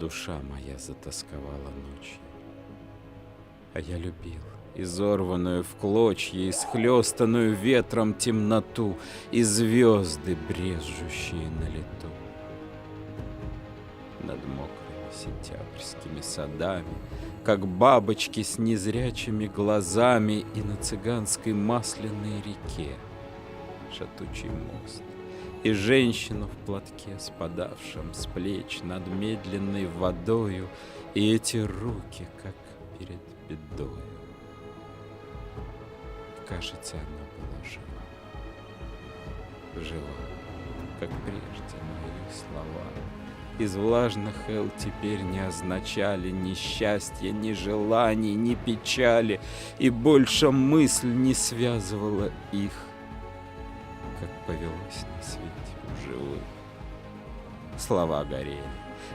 душа моя затасковала ночью. А я любил изорванную в клочья, исхлёстанную ветром темноту и звезды, брезжущие на лету. Над мокрыми сентябрьскими садами, как бабочки с незрячими глазами, и на цыганской масляной реке шатучий мост, и женщину в платке, спадавшем с плеч над медленной водою, и эти руки, как перед бедою. Кажется, она была жива, жива, как прежде мои слова. Из влажных эл теперь не означали ни счастья, ни желаний, ни печали, и больше мысль не связывала их, как повелось на свете у живых. Слова горели,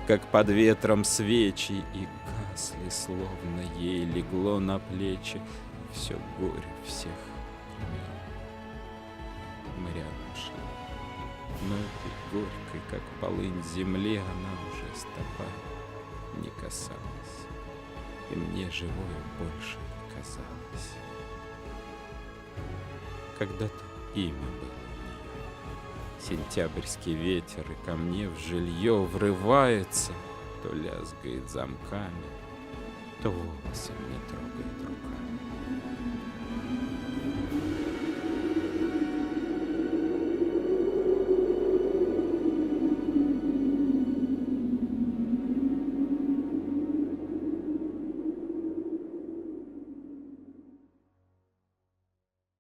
как под ветром свечи, и гасли, словно ей легло на плечи все горе всех времен. Мы рядом шли, но этой горькой, как полынь земле, она уже стопами не касалась, и мне живое больше не казалось. Когда-то имя было у нее. Сентябрьский ветер и ко мне в жилье врывается, то лязгает замками, то волосы мне трогает руками.